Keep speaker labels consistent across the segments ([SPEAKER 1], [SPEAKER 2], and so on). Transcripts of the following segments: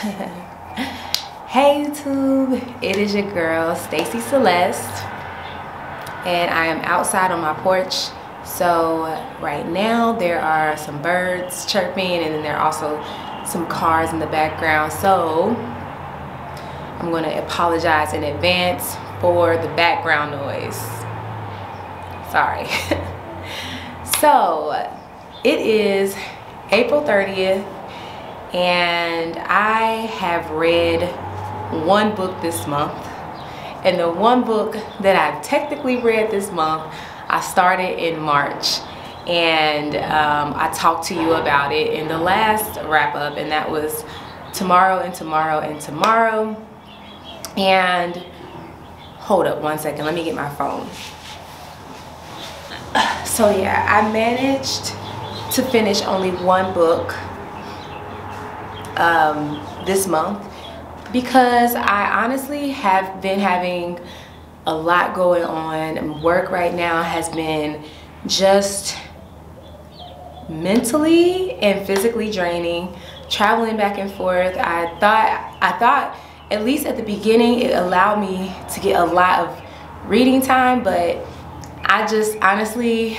[SPEAKER 1] Hey YouTube, it is your girl Stacy Celeste, and I am outside on my porch. So right now there are some birds chirping, and then there are also some cars in the background. So I'm going to apologize in advance for the background noise. Sorry. So it is April 30th, and I have read one book this month. And the one book that I've technically read this month, I started in March, and I talked to you about it in the last wrap up, and that was Tomorrow and Tomorrow and Tomorrow. And hold up one second, let me get my phone. So yeah, I managed to finish only one book this month, because I honestly have been having a lot going on. Work right now has been just mentally and physically draining, traveling back and forth. I thought at least at the beginning it allowed me to get a lot of reading time, but I just honestly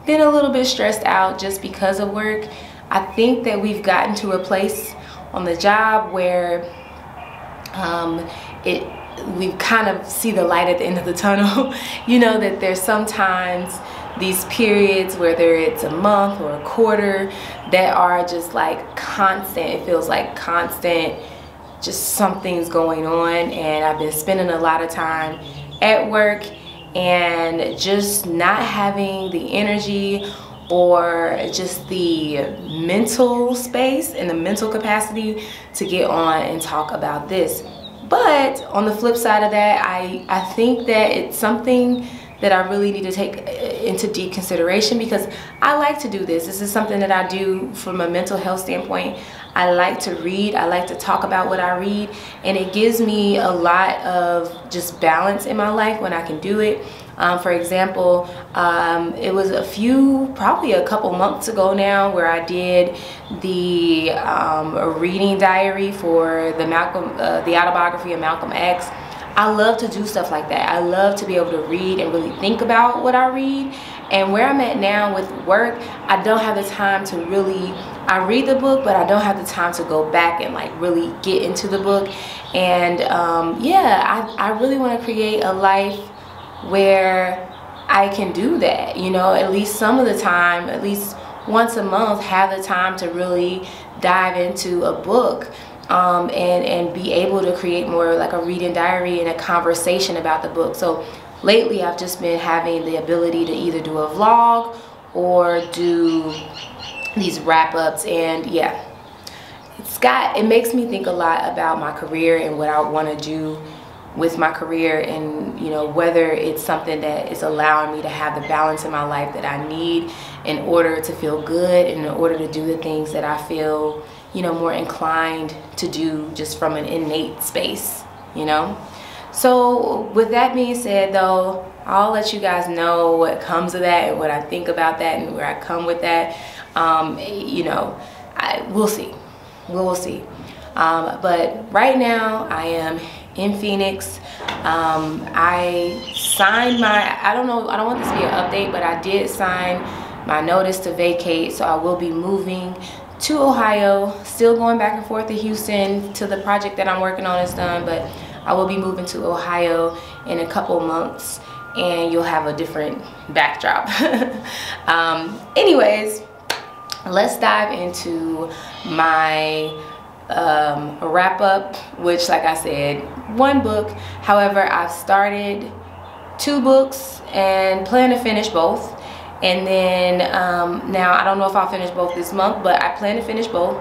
[SPEAKER 1] been a little bit stressed out just because of work. I think that we've gotten to a place on the job where we kind of see the light at the end of the tunnel. You know, that there's sometimes these periods, whether it's a month or a quarter, that are just like constant. It feels like constant, just something's going on. And I've been spending a lot of time at work and just not having the energy or just the mental space and the mental capacity to get on and talk about this. But on the flip side of that, I think that it's something that I really need to take into deep consideration, because I like to do this. This is something that I do from a mental health standpoint. I like to read. I like to talk about what I read, and it gives me a lot of just balance in my life when I can do it. For example, it was probably a couple months ago now, where I did the reading diary for the autobiography of Malcolm X. I love to do stuff like that. I love to be able to read and really think about what I read. And where I'm at now with work, I don't have the time to really, I read the book, but I don't have the time to go back and like really get into the book. And yeah, I really want to create a life where I can do that, you know, at least some of the time, at least once a month, have the time to really dive into a book. And be able to create more like a reading diary and a conversation about the book. So lately I've just been having the ability to either do a vlog or do these wrap-ups, and yeah, it makes me think a lot about my career and what I want to do with my career, and you know, whether it's something that is allowing me to have the balance in my life that I need in order to feel good and in order to do the things that I feel, you know, more inclined to do just from an innate space, you know. So with that being said though, I'll let you guys know what comes of that and what I think about that and where I come with that. You know, we'll see. We'll see. But right now I am in Phoenix. I signed my, I don't want this to be an update, but I did sign my notice to vacate, so I will be moving to Ohio. Still going back and forth to Houston till the project that I'm working on is done, but I will be moving to Ohio in a couple months, and you'll have a different backdrop. Anyways, let's dive into my wrap up, which, like I said, one book. However, I've started 2 books and plan to finish both. And then now I don't know if I'll finish both this month, but I plan to finish both.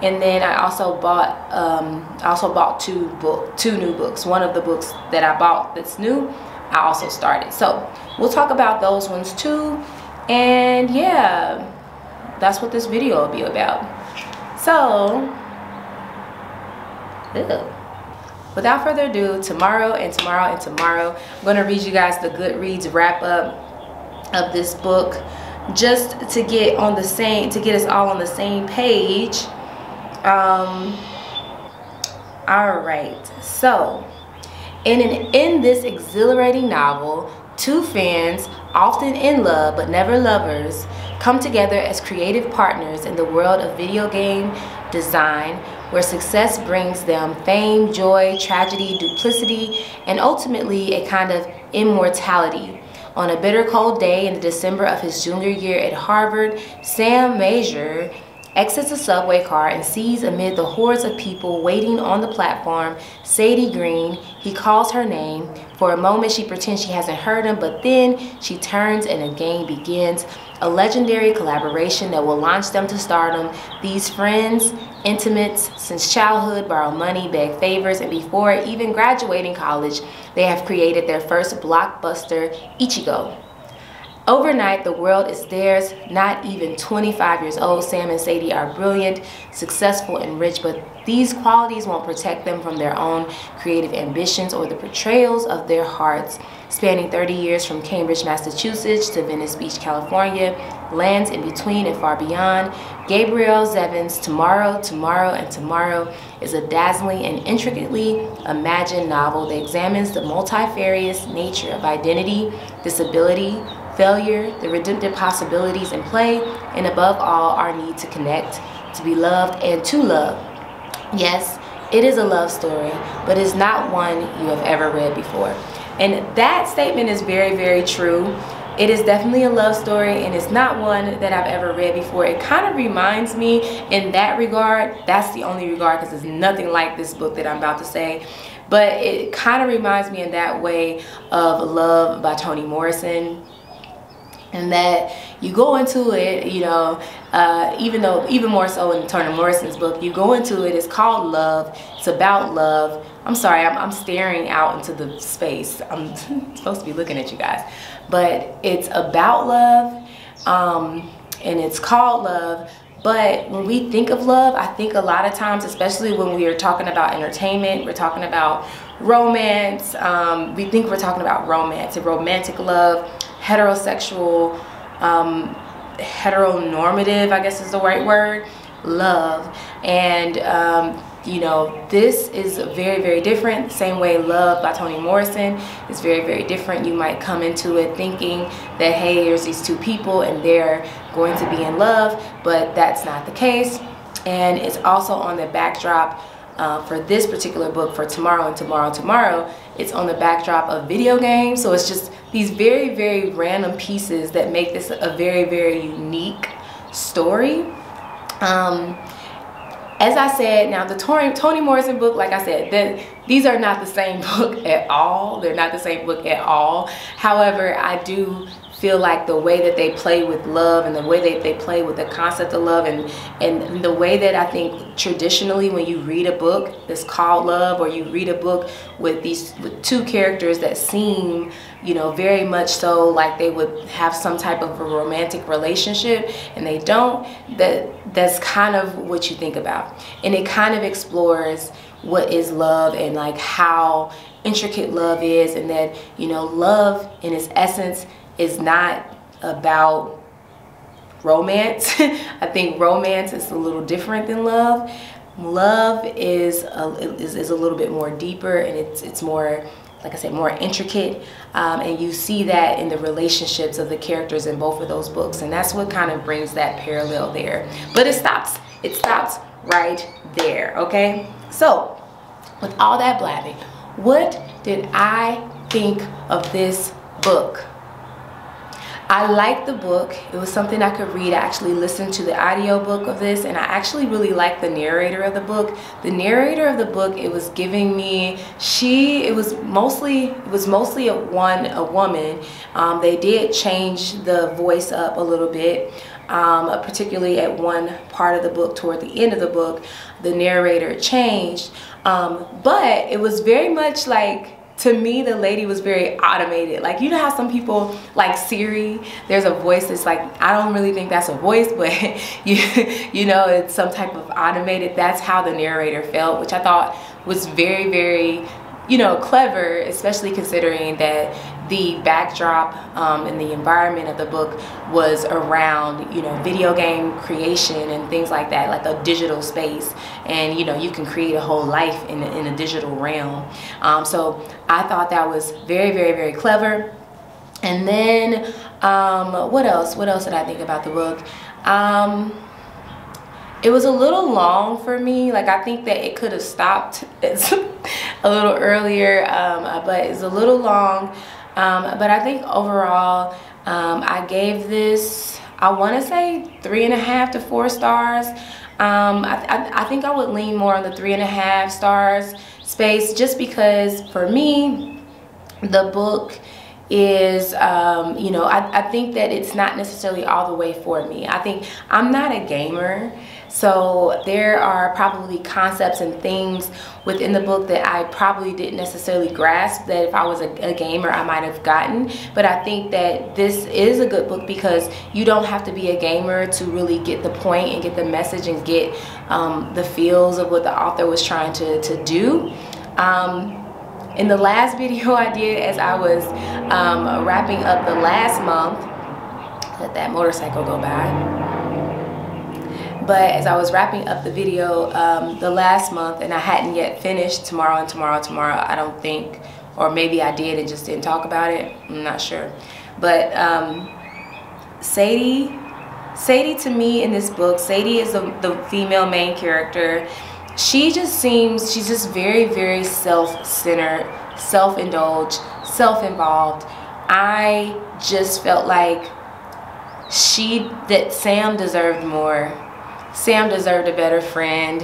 [SPEAKER 1] And then I also bought 2 new books. One of the books that I bought that's new, I also started. So we'll talk about those ones too. And yeah, that's what this video will be about. So without further ado, Tomorrow and Tomorrow and Tomorrow. I'm going to read you guys the Goodreads wrap up of this book, just to get us all on the same page. All right, so in this exhilarating novel, two friends, often in love but never lovers, come together as creative partners in the world of video game design, where success brings them fame, joy, tragedy, duplicity, and ultimately a kind of immortality. On a bitter cold day in the December of his junior year at Harvard, Sam Major exits a subway car and sees amid the hordes of people waiting on the platform Sadie Green. He calls her name. For a moment she pretends she hasn't heard him, but then she turns and a game begins. A legendary collaboration that will launch them to stardom. These friends, intimates since childhood, borrow money, beg favors, and before even graduating college, they have created their first blockbuster, Ichigo. Overnight, the world is theirs. Not even 25 years old, Sam and Sadie are brilliant, successful, and rich, but these qualities won't protect them from their own creative ambitions or the betrayals of their hearts. Spanning 30 years from Cambridge, Massachusetts to Venice Beach, California, lands in between and far beyond, Gabrielle Zevin's Tomorrow, Tomorrow, and Tomorrow is a dazzling and intricately imagined novel that examines the multifarious nature of identity, disability, failure, the redemptive possibilities in play, and above all, our need to connect, to be loved, and to love. Yes, it is a love story, but it's not one you have ever read before. And that statement is very, very true. It is definitely a love story, and it's not one that I've ever read before. It kind of reminds me in that regard. That's the only regard, because it's nothing like this book that I'm about to say. But it kind of reminds me in that way of Love by Toni Morrison. And that you go into it, you know, even more so in Toni Morrison's book, you go into it, it's called Love, it's about love. I'm sorry, I'm staring out into the space. I'm supposed to be looking at you guys. But it's about love, and it's called Love. But when we think of love, I think a lot of times, especially when we are talking about entertainment, we're talking about romance, we think we're talking about romance and romantic love, heterosexual, heteronormative, I guess is the right word, love. And you know, this is very, very different. Same way Love by Toni Morrison is very, very different. You might come into it thinking that, hey, here's these two people and they're going to be in love, but that's not the case. And it's also on the backdrop for this particular book, for Tomorrow and Tomorrow, Tomorrow, it's on the backdrop of video games. So it's just these very, very random pieces that make this a very, very unique story. As I said, now the Toni Morrison book, like I said, these are not the same book at all. They're not the same book at all. However, I do feel like the way that they play with love and the way that they play with the concept of love and the way that I think traditionally when you read a book that's called Love, or you read a book with two characters that seem, you know, very much so like they would have some type of a romantic relationship and they don't, that's kind of what you think about. And it kind of explores what is love and like how intricate love is, and that, you know, love in its essence is not about romance. I think romance is a little different than love. Love is a little bit more deeper, and it's more, like I said, more intricate, and you see that in the relationships of the characters in both of those books, and that's what kind of brings that parallel there. But it stops right there, okay? So with all that blabbing, what did I think of this book? I liked the book. It was something I could read. I actually listened to the audio book of this, and I actually really liked the narrator of the book. The narrator of the book, it was giving me, it was mostly a woman. They did change the voice up a little bit, particularly at one part of the book, toward the end of the book, the narrator changed. But it was very much like, to me, the lady was very automated. Like, you know how some people, like Siri, there's a voice that's like, I don't really think that's a voice, but you know, it's some type of automated. That's how the narrator felt, which I thought was very, very, you know, clever, especially considering that the backdrop and the environment of the book was around, you know, video game creation and things like that, like a digital space. And, you know, you can create a whole life in a digital realm. So I thought that was very, very, very clever. And then what else did I think about the book? It was a little long for me. Like, I think that it could have stopped a little earlier, but it's a little long. But I think overall, I gave this, I want to say 3.5 to 4 stars. I think I would lean more on the 3.5 stars space, just because for me, the book is, you know, I think that it's not necessarily all the way for me. I think I'm not a gamer, so there are probably concepts and things within the book that I probably didn't necessarily grasp that if I was a gamer I might have gotten. But I think that this is a good book because you don't have to be a gamer to really get the point and get the message and get the feels of what the author was trying to do. In the last video I did, as I was wrapping up the last month, let that motorcycle go by. But as I was wrapping up the video the last month, and I hadn't yet finished Tomorrow and Tomorrow, I don't think, or maybe I did and just didn't talk about it, I'm not sure. But Sadie to me in this book, Sadie is the female main character. She just seems, she's just very, very self-centered, self-indulged, self-involved. I just felt like that Sam deserved more. Sam deserved a better friend.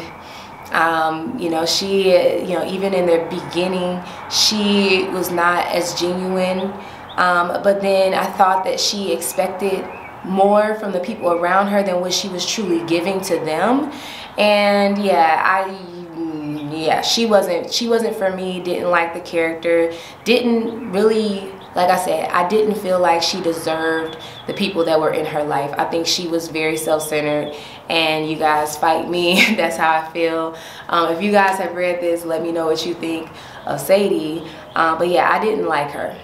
[SPEAKER 1] You know, she, you know, even in the beginning, she was not as genuine. But then I thought that she expected more from the people around her than what she was truly giving to them. And yeah, she wasn't for me. Didn't like the character. Didn't really, like I said, I didn't feel like she deserved the people that were in her life. I think she was very self-centered, and you guys fight me. That's how I feel. If you guys have read this, let me know what you think of Sadie. But yeah, I didn't like her.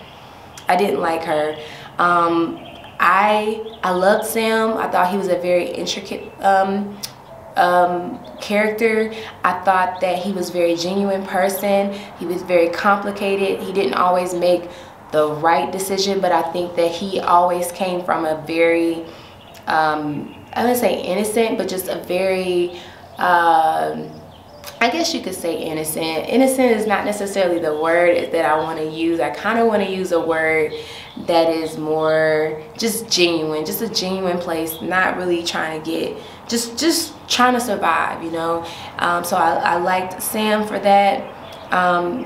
[SPEAKER 1] I didn't like her. I loved Sam. I thought he was a very intricate character. I thought that he was a very genuine person. He was very complicated. He didn't always make the right decision, but I think that he always came from a very, I wouldn't say innocent, but just a very, I guess you could say innocent. Innocent is not necessarily the word that I want to use. I kind of want to use a word that is more just genuine, just a genuine place, not really trying to get, just trying to survive, you know. So I liked Sam for that,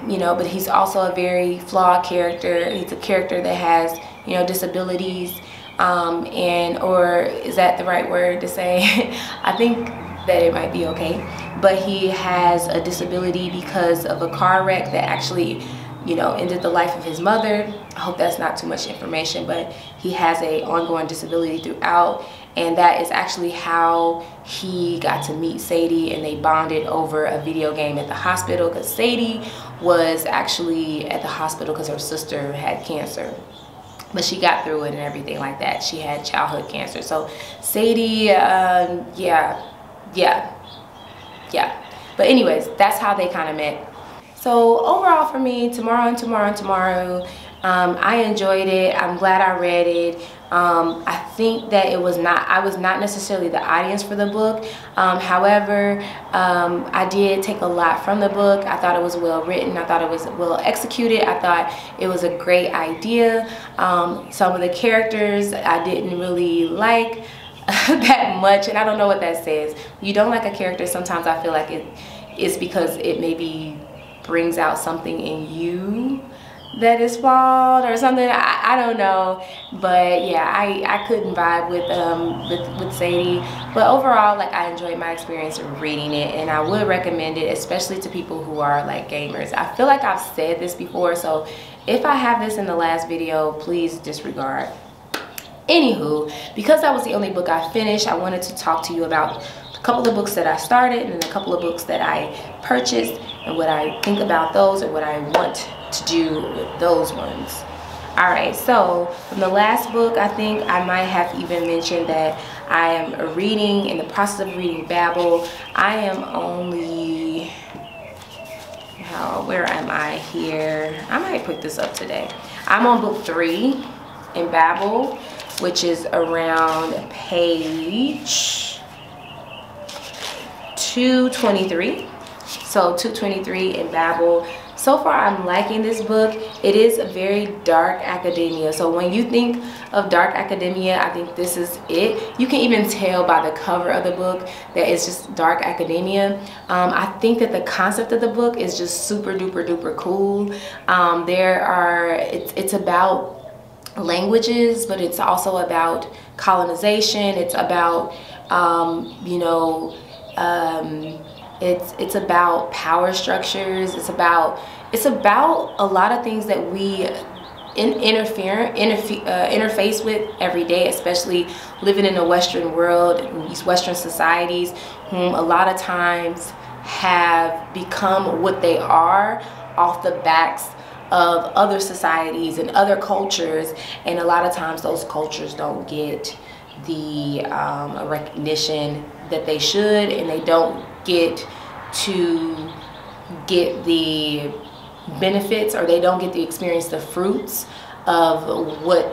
[SPEAKER 1] you know, but he's also a very flawed character. He's a character that has, you know, disabilities, or is that the right word to say? I think that it might be okay, but he has a disability because of a car wreck that actually, you know, ended the life of his mother. I hope that's not too much information, but he has a ongoing disability throughout, and that is actually how he got to meet Sadie, and they bonded over a video game at the hospital, because Sadie was actually at the hospital because her sister had cancer. But she got through it and everything like that. She had childhood cancer. So Sadie, yeah. But anyways, that's how they kind of met. So overall for me, Tomorrow and Tomorrow, I enjoyed it. I'm glad I read it. I think that I was not necessarily the audience for the book. However, I did take a lot from the book. I thought it was well written. I thought it was well executed. I thought it was a great idea. Some of the characters I didn't really like that much, and I don't know what that says. You don't like a character, sometimes I feel like it's because it maybe brings out something in you that is flawed or something. I don't know, but yeah, I couldn't vibe with Sadie. But overall, like, I enjoyed my experience of reading it, and I would recommend it, especially to people who are like gamers. I feel like I've said this before, so if I have this in the last video, please disregard. Anywho, because that was the only book I finished, I wanted to talk to you about a couple of books that I started and then a couple of books that I purchased and what I think about those and what I want to do with those ones. Alright, so from the last book, I think I might have even mentioned that I am in the process of reading Babel. I am only, where am I here? I might put this up today. I'm on book 3 in Babel, which is around page 223. So 223 in Babel. So far, I'm liking this book. It is a very dark academia. So when you think of dark academia, I think this is it. You can even tell by the cover of the book that it's just dark academia. I think that the concept of the book is just super duper duper cool. It's about languages, but it's also about colonization. It's about, it's about power structures. It's about a lot of things that we interface with every day, especially living in the Western world, in these Western societies, whom a lot of times have become what they are off the backs of other societies and other cultures, and a lot of times those cultures don't get the recognition that they should, and they don't get to get the benefits, or they don't get to experience the fruits of what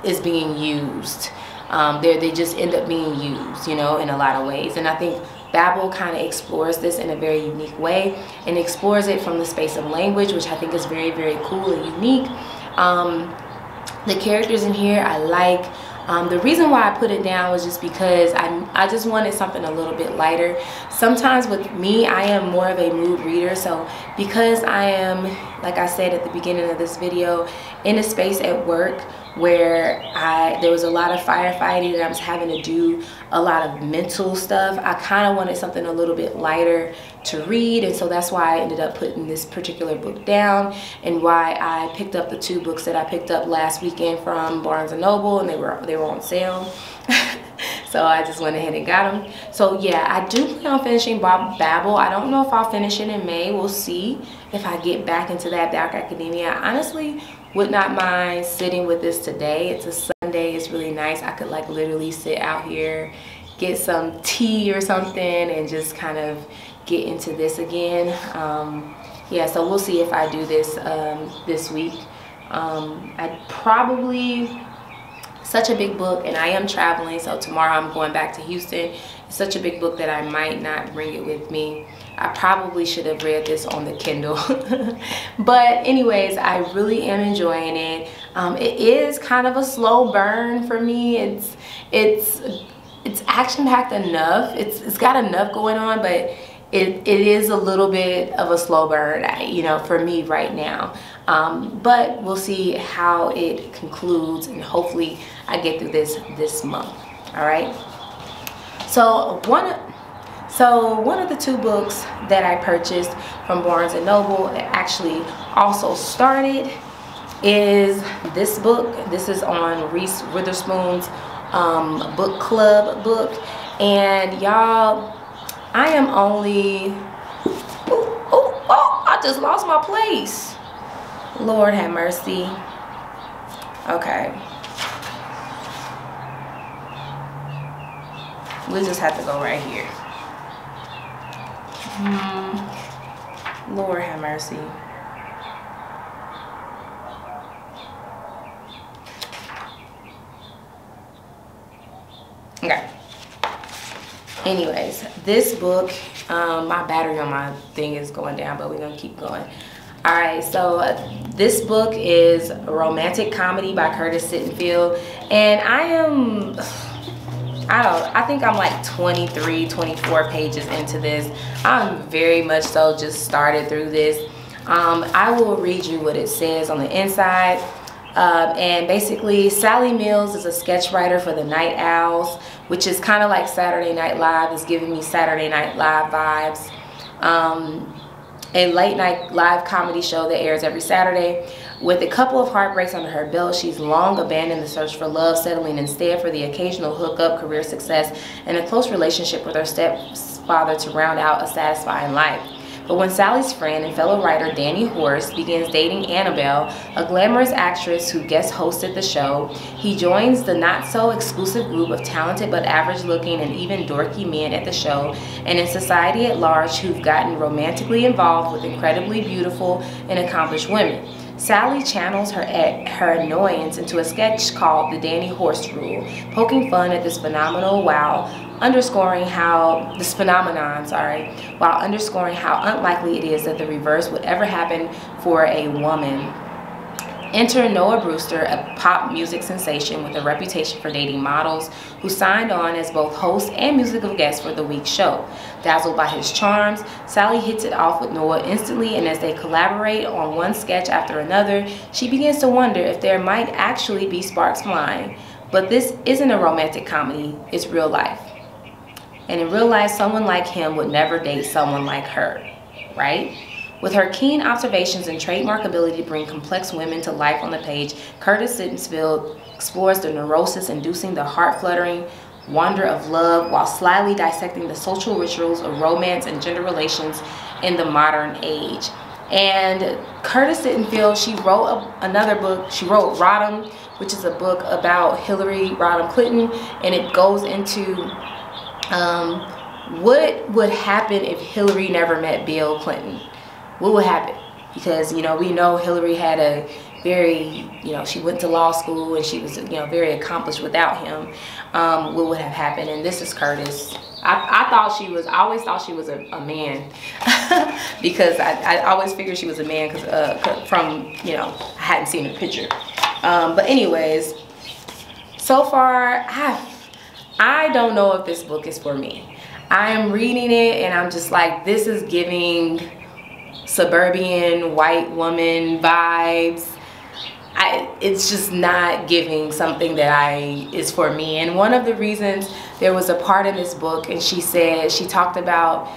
[SPEAKER 1] is being used. They just end up being used, in a lot of ways. And I think Babel kind of explores this in a very unique way, and explores it from the space of language, which I think is very, very cool and unique. The characters in here I like. The reason why I put it down was just because I just wanted something a little bit lighter. Sometimes with me, I am more of a mood reader. So because I am, like I said at the beginning of this video, in a space at work where there was a lot of firefighting and I was having to do a lot of mental stuff, I kind of wanted something a little bit lighter to read, and so that's why I ended up putting this particular book down, and why I picked up the 2 books that I picked up last weekend from Barnes & Noble, and they were on sale. So I just went ahead and got them. So yeah, I do plan on finishing Babel. I don't know if I'll finish it in May. We'll see if I get back into that dark academia. I honestly would not mind sitting with this today. It's a Sunday. It's really nice. I could like literally sit out here, get some tea or something, and just kind of get into this again. Yeah, so we'll see if I do this this week. I probably, such a big book, and I am traveling, so tomorrow I'm going back to Houston. It's such a big book that I might not bring it with me. I probably should have read this on the Kindle. But anyways, I really am enjoying it. It is kind of a slow burn for me. It's action-packed enough. It's got enough going on, but it is a little bit of a slow burn, for me right now. But we'll see how it concludes, and hopefully I get through this month. All right. So one of the 2 books that I purchased from Barnes & Noble that actually also started is this book. This is on Reese Witherspoon's book club book, and y'all, I am only, I just lost my place. Lord have mercy. Okay. We just have to go right here. Lord have mercy. Okay. Anyways, this book, my battery on my thing is going down, but we're gonna keep going. All right, so this book is a romantic comedy by Curtis Sittenfeld, and I think I'm like 23, 24 pages into this. I'm very much so just started through this. I will read you what it says on the inside. And basically, Sally Mills is a sketch writer for the Night Owls, which is kind of like Saturday Night Live. It's giving me Saturday Night Live vibes. A late night live comedy show that airs every Saturday. With a couple of heartbreaks under her belt, she's long abandoned the search for love, settling instead for the occasional hookup, career success, and a close relationship with her stepfather to round out a satisfying life. But when Sally's friend and fellow writer Danny Horst begins dating Annabelle, a glamorous actress who guest hosted the show, he joins the not-so-exclusive group of talented but average-looking and even dorky men at the show and in society at large who've gotten romantically involved with incredibly beautiful and accomplished women. Sally channels her annoyance into a sketch called The Danny Horst Rule, poking fun at this phenomenon while underscoring how unlikely it is that the reverse would ever happen for a woman. Enter Noah Brewster, a pop music sensation with a reputation for dating models, who signed on as both host and musical guest for the week's show. Dazzled by his charms, Sally hits it off with Noah instantly, and as they collaborate on one sketch after another, she begins to wonder if there might actually be sparks flying. But this isn't a romantic comedy, it's real life. And in real life, someone like him would never date someone like her, right? With her keen observations and trademark ability to bring complex women to life on the page, Curtis Sittenfeld explores the neurosis inducing the heart-fluttering wonder of love while slyly dissecting the social rituals of romance and gender relations in the modern age. And Curtis Sittenfeld, she wrote another book. She wrote Rodham, which is a book about Hillary Rodham Clinton, and it goes into what would happen if Hillary never met Bill Clinton. What would happen? Because, you know, we know Hillary had a very, you know, she went to law school and she was, you know, very accomplished without him. What would have happened? And this is Curtis. I always thought she was a man because I always figured she was a man because from, you know, I hadn't seen her picture. But anyways, so far, I don't know if this book is for me. I am reading it and I'm just like, this is giving suburban white woman vibes. It's just not giving something that is for me. And one of the reasons, there was a part in this book and she talked about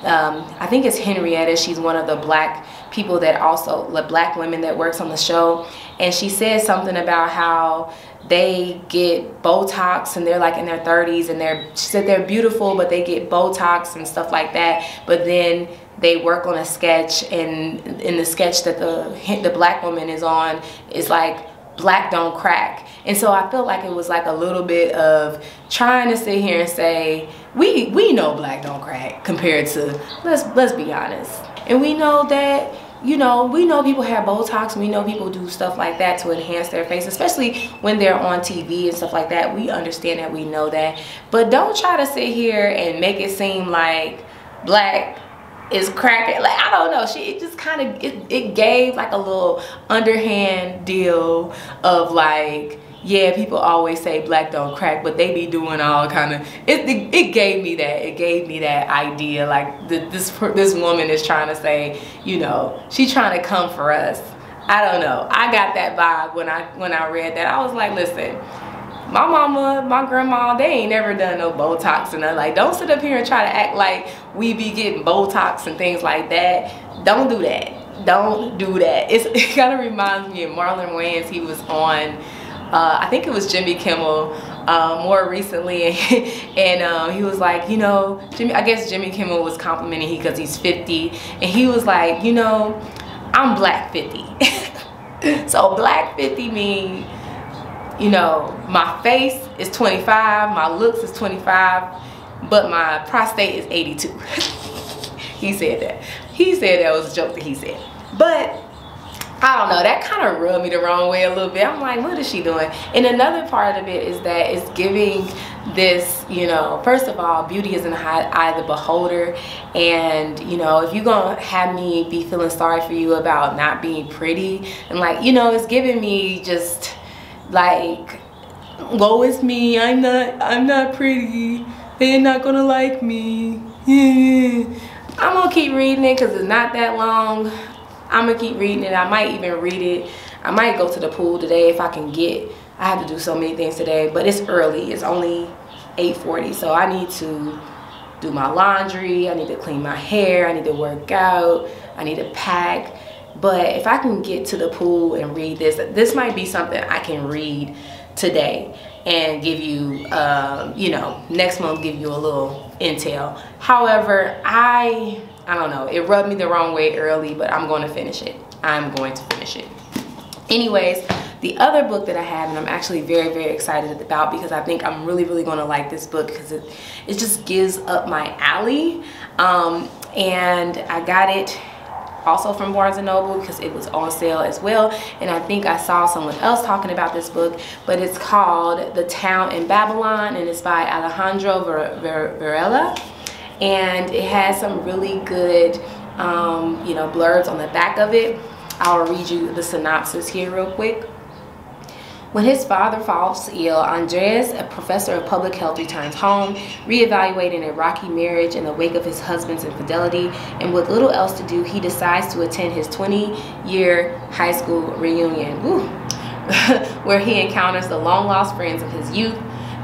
[SPEAKER 1] I think it's Henrietta. She's one of the black people that also, the black women that works on the show, and she said something about how they get Botox and they're like in their 30s and she said they're beautiful, but they get Botox and stuff like that, but then they work on a sketch, and in the sketch that the black woman is on is like, black don't crack. And so I felt like it was like a little bit of trying to sit here and say, we know black don't crack compared to, let's be honest. And we know that, you know, we know people have Botox, and we know people do stuff like that to enhance their face, especially when they're on TV and stuff like that. We understand that, we know that. But don't try to sit here and make it seem like black is cracking. Like, I don't know, it just kind of, it gave like a little underhand deal of like, yeah, people always say black don't crack, but they be doing all kind of, it gave me that idea, like this woman is trying to say, you know, she's trying to come for us. I don't know, I got that vibe when I read that. I was like, listen, my mama, my grandma, they ain't never done no Botox and nothing. Like, don't sit up here and try to act like we be getting Botox and things like that. Don't do that. Don't do that. It kind of reminds me of Marlon Wayans. He was on, I think it was Jimmy Kimmel more recently, and he was like, you know, I guess Jimmy Kimmel was complimenting because he's 50, and he was like, you know, I'm black 50. So black 50 means, you know, my face is 25, my looks is 25, but my prostate is 82. He said that. He said that was a joke that he said. But I don't know, that kind of rubbed me the wrong way a little bit. I'm like, what is she doing? And another part of it is that it's giving this, you know, first of all, beauty is in the eye of the beholder. And, you know, if you're going to have me be feeling sorry for you about not being pretty, and like, you know, it's giving me just like, woe is me, I'm not pretty, they're not gonna like me. I'm gonna keep reading it because it's not that long. I'm gonna keep reading it. I might even read it. I might go to the pool today if I can get, I have to do so many things today, but it's early, it's only 8:40, so I need to do my laundry, I need to clean my hair, I need to work out, I need to pack. But if I can get to the pool and read this might be something I can read today and give you, you know, next month give you a little intel. However, I don't know, it rubbed me the wrong way early, but I'm going to finish it. I'm going to finish it. Anyways, the other book that I have, and I'm actually very, very excited about, because I think I'm really, really going to like this book because it just gives up my alley. And I got it also from Barnes & Noble because it was on sale as well. And I think I saw someone else talking about this book, but it's called The Town in Babylon, and it's by Alejandro Varela. And it has some really good, you know, blurbs on the back of it. I'll read you the synopsis here real quick. When his father falls ill, Andreas, a professor of public health, returns home, reevaluating a rocky marriage in the wake of his husband's infidelity, and with little else to do, he decides to attend his 20-year high school reunion, where he encounters the long-lost friends of his youth.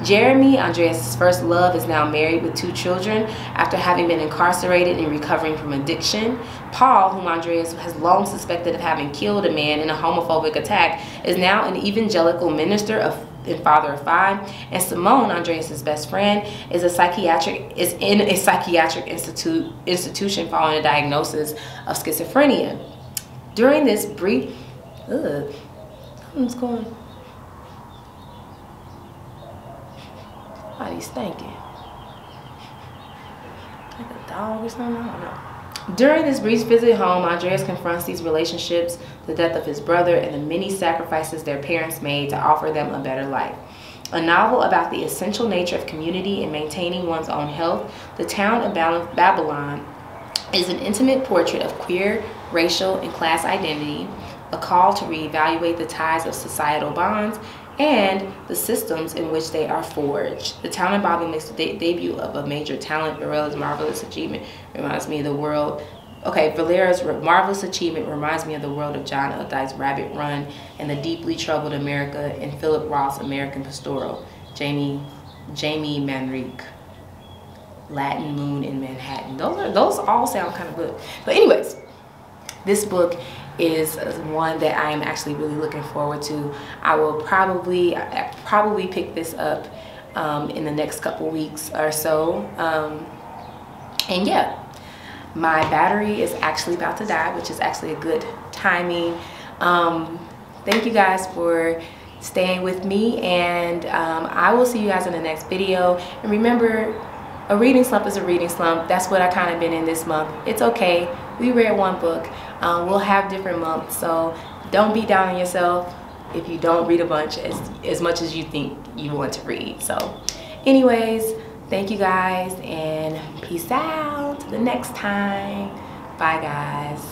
[SPEAKER 1] Jeremy, Andreas' first love, is now married with 2 children after having been incarcerated and recovering from addiction. Paul, whom Andreas has long suspected of having killed a man in a homophobic attack, is now an evangelical minister and father of 5. And Simone, Andreas' best friend, is in a psychiatric institution following a diagnosis of schizophrenia. During this brief, something's going. Somebody's thinking. Like a dog or something? I don't know. During this brief visit home, Andreas confronts these relationships, the death of his brother, and the many sacrifices their parents made to offer them a better life. A novel about the essential nature of community and maintaining one's own health, The Town of Babylon is an intimate portrait of queer, racial, and class identity, a call to reevaluate the ties of societal bonds and the systems in which they are forged. The Town of Babel makes the debut of a major talent. Valera's marvelous achievement reminds me of the world. Valera's marvelous achievement reminds me of the world of John Updike's Rabbit Run and The Deeply Troubled America and Philip Roth's American Pastoral. Jamie Manrique. Latin Moon in Manhattan. Those all sound kind of good. But anyways, this book is one that I am actually really looking forward to. I will probably pick this up in the next couple weeks or so. And yeah, my battery is actually about to die, which is actually a good timing. Thank you guys for staying with me, and I will see you guys in the next video. And remember, a reading slump is a reading slump. That's what I kind of been in this month. It's okay. We read one book. We'll have different months, so don't be down on yourself if you don't read a bunch as much as you think you want to read. So anyways, thank you guys, and peace out. Till the next time. Bye guys.